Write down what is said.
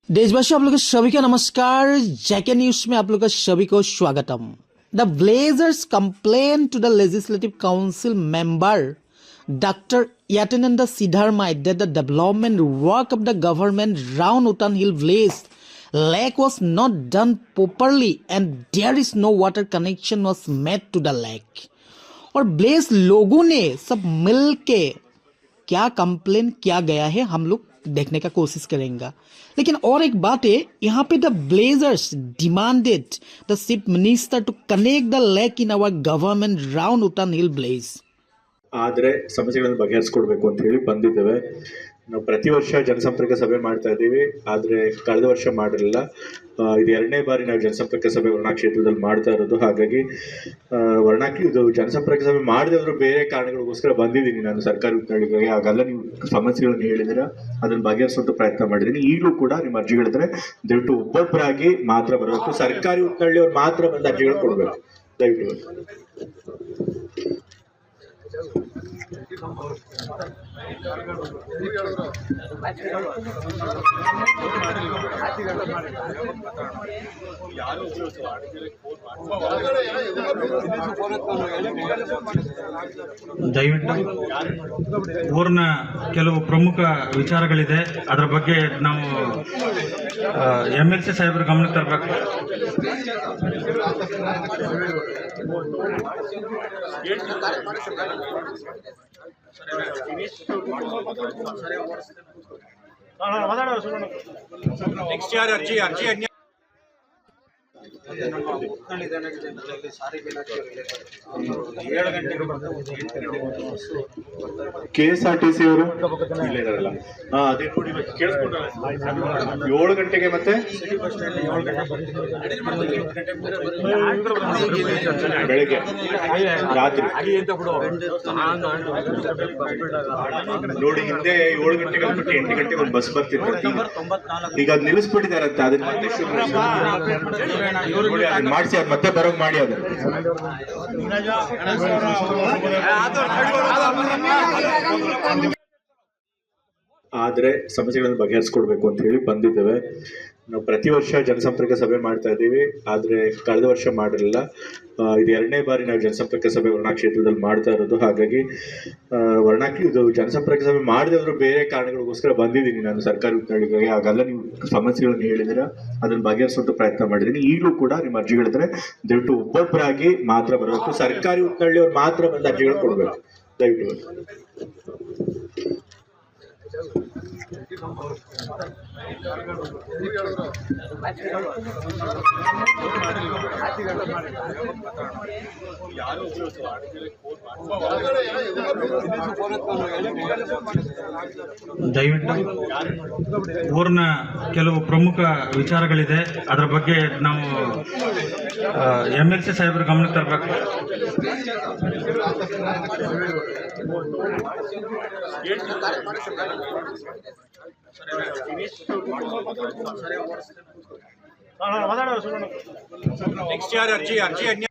देशवासी आप लोग सभी का नमस्कार। जैके न्यूज में आप लोग का सभी को स्वागतम। The blazers complain to the legislative council member Dr. Yatinanda Siddharmai that the development work of the government round Utan Hill Village lake was not done properly and there is no water connection was made to the lake। और Blaze लोगों ने सब मिल के क्या complain किया गया है हम लोग देखने का कोशिश करेंगे। लेकिन और एक बात है, यहाँ पे the blazers demanded the chief minister to connect the lake in our government round उटन हिल ब्लेज। ಆದರೆ ಸಮಸ್ಯೆಗಳನ್ನು ಬಗೆಹರಿಸ್ಕೊಡ್ಬೇಕು ಅಂತ ಹೇಳಿ ಬಂದಿದ್ದೇವೆ। ನಾವು ಪ್ರತಿ ವರ್ಷ ಜನಸಂಪರ್ಕ ಸಭೆ ಮಾಡ್ತಾ ಇದ್ದೀವಿ, ಆದರೆ ಕಳೆದ ವರ್ಷ ಮಾಡಿರಲಿಲ್ಲ। ಇದು ಎರಡನೇ ಬಾರಿ ನಾವು ಜನಸಂಪರ್ಕ ಸಭೆ ವರ್ಣಾ ಕ್ಷೇತ್ರದಲ್ಲಿ ಮಾಡ್ತಾ ಇರೋದು। ಹಾಗಾಗಿ ವರ್ಣಾಕ್ಕೆ ಇದು ಜನಸಂಪರ್ಕ ಸಭೆ ಮಾಡದಿದ್ರು ಬೇರೆ ಕಾರಣಗಳಿಗೋಸ್ಕರ ಬಂದಿದ್ದೀನಿ ನಾನು ಸರ್ಕಾರಿ ಉದ್ಯೋಗಿಗಳಿಗೆ। ಹಾಗೆಲ್ಲ ನೀವು ಸಮಸ್ಯೆಗಳನ್ನು ಹೇಳಿದಿರ, ಅದನ್ನು ಬಗೆಹರಿಸುವಂತ ಪ್ರಯತ್ನ ಮಾಡಿದ್ದೀನಿ। ಈಗಲೂ ಕೂಡ ನಿಮ್ಮ ಅರ್ಜಿಗಳಿದ್ರೆ ದಯವಿಟ್ಟು ಒಬ್ಬೊಬ್ಬರಾಗಿ ಮಾತ್ರ ಬರಬೇಕು, ಸರ್ಕಾರಿ ಉದ್ಯೋಗಿಯವ್ರು ಮಾತ್ರ ಬಂದು ಅರ್ಜಿಗಳು ಕೊಡಬೇಕು ದಯವಿಟ್ಟು। ದಯವಿಟ್ಟು ಊರಿನ ಕೆಲವು ಪ್ರಮುಖ ವಿಚಾರಗಳಿದೆ, ಅದರ ಬಗ್ಗೆ ನಾವು MLC ಸಾಹೇಬ್ರ ಗಮನಕ್ಕೆ ತರಬೇಕು। ನೆಕ್ಸ್ಟ್ ಯಾರು ಅರ್ಜಿ ಅನ್ಯ KSRTC ಅವರು ಇಲ್ಲೇ ಇದಾರಲ್ಲ, ಅದೇ ನೋಡಿ ಕೇಳಿಸ್ಕೊಂಡ್ರಲ್ಲ, 7 ಗಂಟೆಗೆ ಮತ್ತೆ ಬೆಳಗ್ಗೆ ರಾತ್ರಿ ನೋಡಿ, ಹಿಂದೆ 7 ಗಂಟೆಗೆ ಅಂದ್ಬಿಟ್ಟು 8 ಗಂಟೆಗೆ ಒಂದು ಬಸ್ ಬರ್ತಿತ್ತು, ಈಗ ಅದು ನಿಲ್ಲಿಸ್ಬಿಟ್ಟಿದಾರಂತೆ। ಅದನ್ನ ಮಾಡಿಸಿ ಅದು ಮತ್ತೆ ಬರೋಂಗ್ ಮಾಡಿ ಅದು ಆದರೆ ಸಮಸ್ಯೆಗಳನ್ನು ಬಗೆಹರಿಸ್ಕೊಡ್ಬೇಕು ಅಂತ ಹೇಳಿ ಬಂದಿದ್ದೇವೆ। ನಾವು ಪ್ರತಿ ವರ್ಷ ಜನಸಂಪರ್ಕ ಸಭೆ ಮಾಡ್ತಾ ಇದ್ದೀವಿ, ಆದರೆ ಕಳೆದ ವರ್ಷ ಮಾಡಿರಲಿಲ್ಲ। ಇದು ಎರಡನೇ ಬಾರಿ ನಾವು ಜನಸಂಪರ್ಕ ಸಭೆ ವರ್ಣಾ ಕ್ಷೇತ್ರದಲ್ಲಿ ಮಾಡ್ತಾ ಇರೋದು। ಹಾಗಾಗಿ ವರ್ಣಾಕ್ಕೆ ಇದು ಜನಸಂಪರ್ಕ ಸಭೆ ಮಾಡದಿದ್ರು ಬೇರೆ ಕಾರಣಗಳಿಗೋಸ್ಕರ ಬಂದಿದ್ದೀನಿ ನಾನು ಸರ್ಕಾರಿ ಉದ್ಯೋಗಿಗಳಿಗೆ। ಹಾಗೆಲ್ಲ ನೀವು ಸಮಸ್ಯೆಗಳನ್ನು ಹೇಳಿದಿರ, ಅದನ್ನು ಬಗೆಹರಿಸುವಂತ ಪ್ರಯತ್ನ ಮಾಡಿದ್ದೀನಿ। ಈಗಲೂ ಕೂಡ ನಿಮ್ಮ ಅರ್ಜಿಗಳಿದ್ರೆ ದಯವಿಟ್ಟು ಒಬ್ಬೊಬ್ಬರಾಗಿ ಮಾತ್ರ ಬರಬೇಕು, ಸರ್ಕಾರಿ ಉದ್ಯೋಗಿಯವ್ರು ಮಾತ್ರ ಬಂದು ಅರ್ಜಿಗಳು ಕೊಡಬೇಕು ದಯವಿಟ್ಟು। ದಯವಿಟ್ಟು ಊರಿನ ಕೆಲವು ಪ್ರಮುಖ ವಿಚಾರಗಳಿದೆ, ಅದರ ಬಗ್ಗೆ ನಾವು MLC ಸಾಹೇಬ್ರ ಗಮನಕ್ಕೆ ತರಬೇಕು। ನೆಕ್ಸ್ಟ್ ಯಾರು ಅರ್ಜಿ ಅನ್ಯ